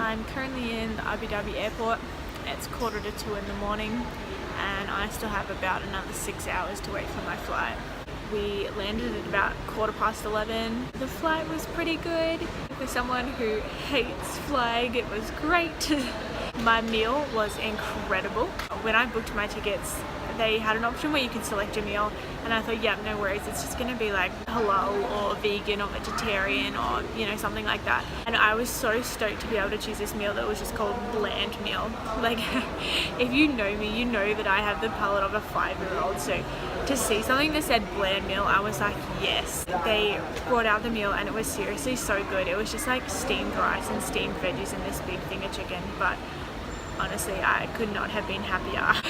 I'm currently in the Abu Dhabi airport. It's 1:45 in the morning and I still have about another 6 hours to wait for my flight. We landed at about 11:15. The flight was pretty good. For someone who hates flying, it was great. My meal was incredible. When I booked my tickets, they had an option where you could select your meal, and I thought, yep, no worries, it's just gonna be like halal or vegan or vegetarian or, you know, something like that. And I was so stoked to be able to choose this meal that was just called bland meal. Like, if you know me, you know that I have the palate of a 5-year-old, so to see something that said bland meal, I was like, yes. They brought out the meal and it was seriously so good. It was just like steamed rice and steamed veggies and this big thing of chicken, but honestly, I could not have been happier.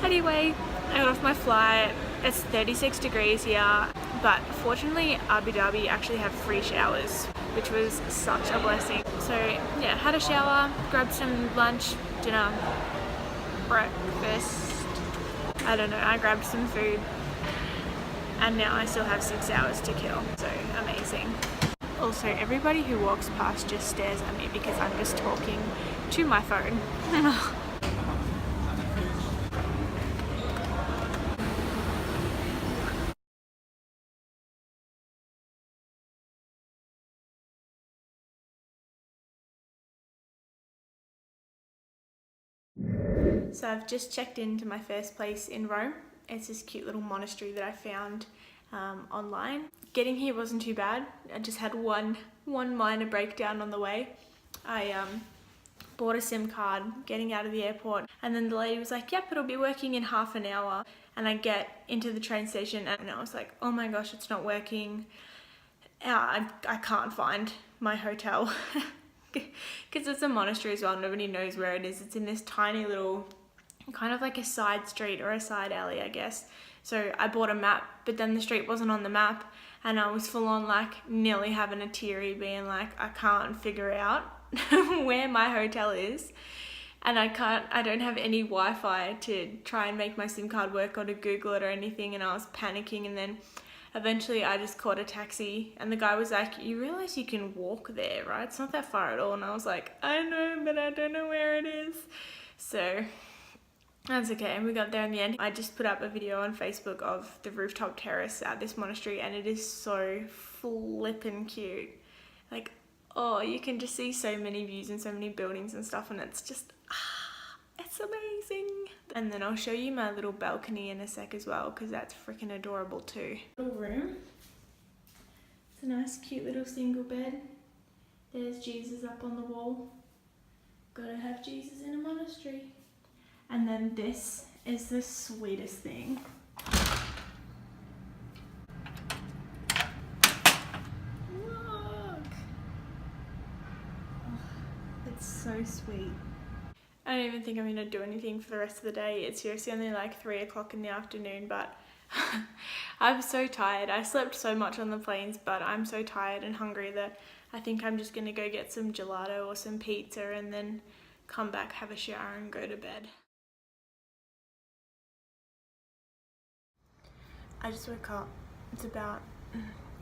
Anyway, I got off my flight. It's 36 degrees here, but fortunately Abu Dhabi actually have free showers, which was such a blessing. So yeah, had a shower, grabbed some lunch, dinner, breakfast, I don't know, I grabbed some food, and now I still have 6 hours to kill, so amazing. Also, everybody who walks past just stares at me because I'm just talking to my phone. So I've just checked into my first place in Rome. It's this cute little monastery that I found online. Getting here wasn't too bad. I just had one minor breakdown on the way. I bought a SIM card getting out of the airport, and then the lady was like, yep, it'll be working in half an hour. And I get into the train station and I was like, oh my gosh, it's not working. I can't find my hotel. Because it's a monastery as well, nobody knows where it is. It's in this tiny little, kind of like a side street or a side alley, I guess. So I bought a map, but then the street wasn't on the map, and I was full on like nearly having a teary, being like, I can't figure out where my hotel is, and I don't have any Wi-Fi to try and make my SIM card work or to Google it or anything, and I was panicking. And then eventually I just caught a taxi, and the guy was like, you realize you can walk there, right? It's not that far at all. And I was like, I know, but I don't know where it is. So that's okay, and we got there in the end. I just put up a video on Facebook of the rooftop terrace at this monastery, and it is so flippin' cute. Like, oh, you can just see so many views and so many buildings and stuff, and it's just, it's amazing. And then I'll show you my little balcony in a sec as well, because that's freaking adorable too. Little room. It's a nice cute little single bed. There's Jesus up on the wall. Gotta have Jesus in a monastery. And then this is the sweetest thing. Look! Oh, it's so sweet. I don't even think I'm gonna do anything for the rest of the day. It's seriously only like 3 o'clock in the afternoon, but I'm so tired. I slept so much on the planes, but I'm so tired and hungry that I think I'm just gonna go get some gelato or some pizza and then come back, have a shower and go to bed. I just woke up. It's about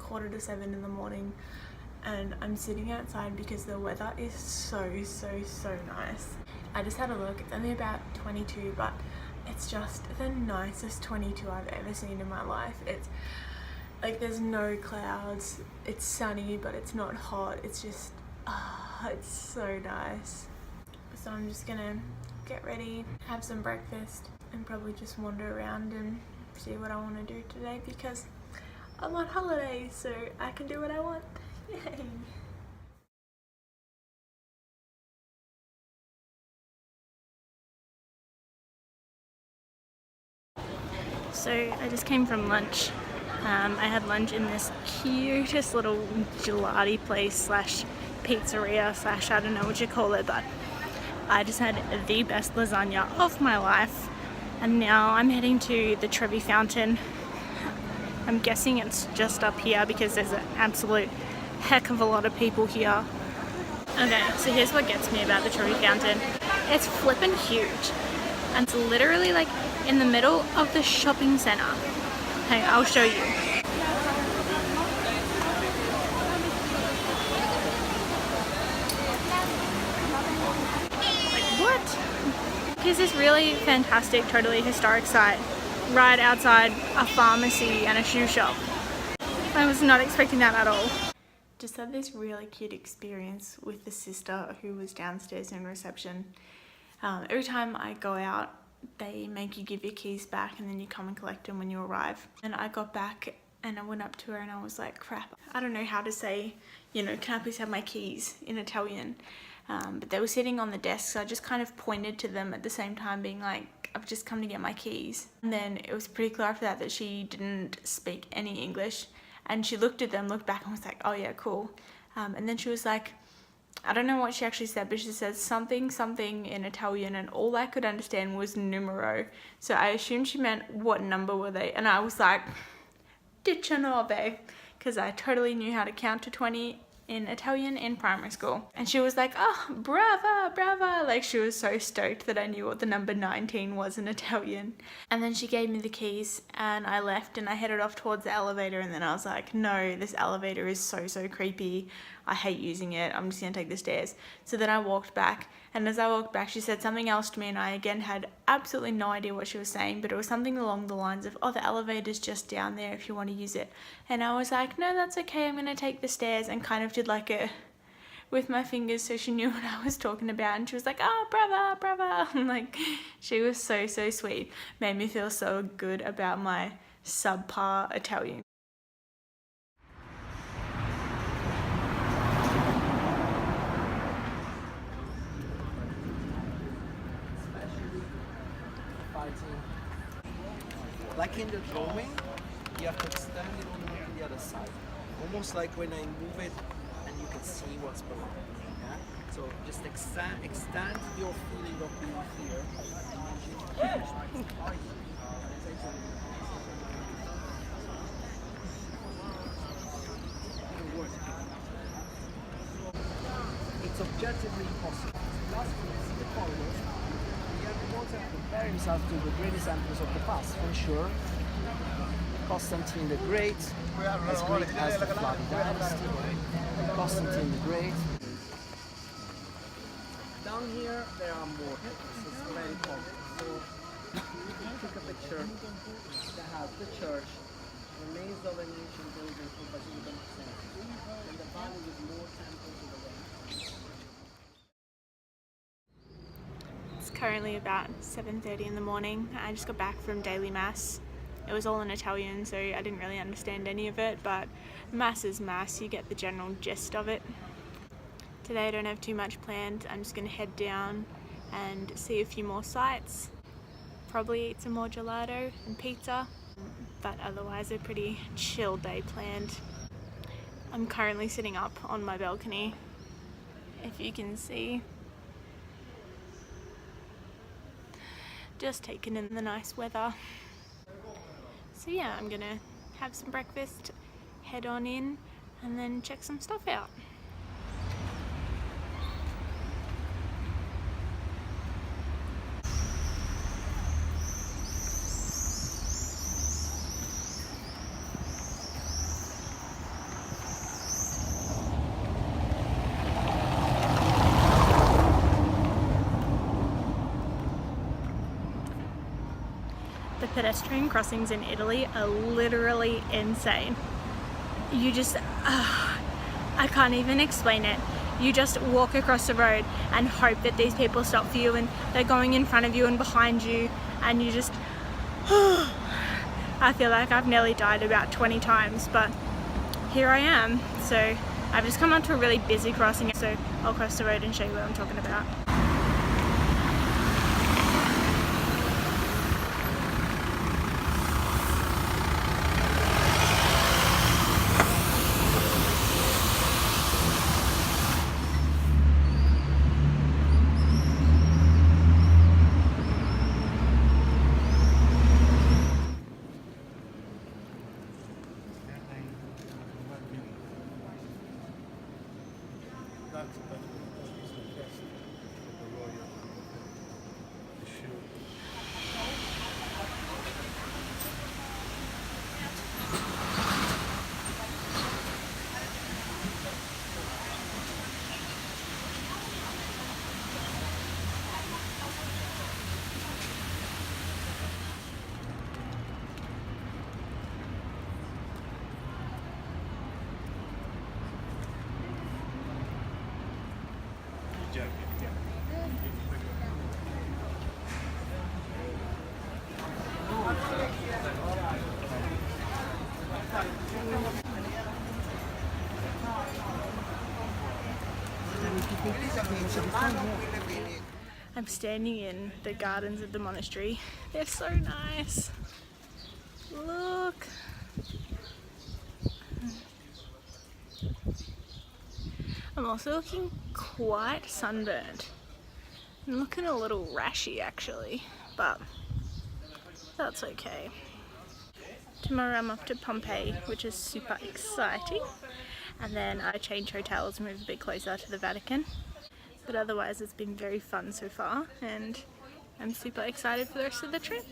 6:45 in the morning, and I'm sitting outside because the weather is so nice. I just had a look. It's only about 22, but it's just the nicest 22 I've ever seen in my life. It's like there's no clouds. It's sunny, but it's not hot. It's just, it's so nice. So I'm just gonna get ready, have some breakfast, and probably just wander around and see what I want to do today, because I'm on holiday, so I can do what I want. Yay! So I just came from lunch. I had lunch in this cutest little gelati place slash pizzeria slash I don't know what you call it, but I just had the best lasagna of my life. And now I'm heading to the Trevi Fountain. I'm guessing it's just up here because there's an absolute heck of a lot of people here. Okay, so here's what gets me about the Trevi Fountain. It's flippin' huge. And it's literally like in the middle of the shopping center. Hey, I'll show you. Here's this really fantastic, totally historic site right outside a pharmacy and a shoe shop. I was not expecting that at all. Just had this really cute experience with the sister who was downstairs in reception. Every time I go out, they make you give your keys back and then you come and collect them when you arrive. And I got back and I went up to her and I was like, crap, I don't know how to say, you know, can I please have my keys in Italian? But they were sitting on the desk, so I just kind of pointed to them at the same time being like, I've just come to get my keys. And then it was pretty clear after that she didn't speak any English. And she looked at them, looked back and was like, oh yeah, cool. And then she was like, I don't know what she actually said, but she said something in Italian, and all I could understand was numero. So I assumed she meant what number were they, and I was like, 19, because I totally knew how to count to 20 in Italian in primary school. And she was like, oh, brava, brava. Like, she was so stoked that I knew what the number 19 was in Italian. And then she gave me the keys and I left and I headed off towards the elevator, and then I was like, no, this elevator is so creepy. I hate using it. I'm just gonna take the stairs. So then I walked back, and as I walked back, she said something else to me, and I again had absolutely no idea what she was saying, but it was something along the lines of, oh, the elevator's just down there if you want to use it. And I was like, no, that's okay, I'm gonna take the stairs, and kind of did like a with my fingers so she knew what I was talking about, and she was like, oh, brava, brava. And like, she was so sweet. Made me feel so good about my subpar Italian. Like in the drawing, you have to extend it on the other side. Almost like when I move it and you can see what's below. Yeah? So just extend your feeling of being here. It's objectively impossible. Last you see the corridors. Compare himself to the greatest emperors of the past, for sure. Constantine the Great, as great as the Flavian dynasty. Constantine the Great. Down here, there are more pictures. It's very common. So, you can take a picture that has the church, remains of an ancient building from Basilica Maxenti, and the valley with more temples to the right. Currently about 7:30 in the morning. I just got back from daily mass. It was all in Italian, so I didn't really understand any of it, but mass is mass, you get the general gist of it. Today I don't have too much planned. I'm just going to head down and see a few more sites, probably eat some more gelato and pizza, but otherwise a pretty chill day planned. I'm currently sitting up on my balcony, if you can see. Just taking in the nice weather. So yeah, I'm gonna have some breakfast, head on in, and then check some stuff out. The pedestrian crossings in Italy are literally insane. You just, I can't even explain it. You just walk across the road and hope that these people stop for you, and they're going in front of you and behind you, and you just, I feel like I've nearly died about 20 times, but here I am. So I've just come onto a really busy crossing, so I'll cross the road and show you what I'm talking about. I'm standing in the gardens of the monastery. They're so nice. Look. I'm also looking quite sunburned. I'm looking a little rashy actually, but that's okay. Tomorrow I'm off to Pompeii, which is super exciting. And then I change hotels and move a bit closer to the Vatican. But otherwise it's been very fun so far and I'm super excited for the rest of the trip.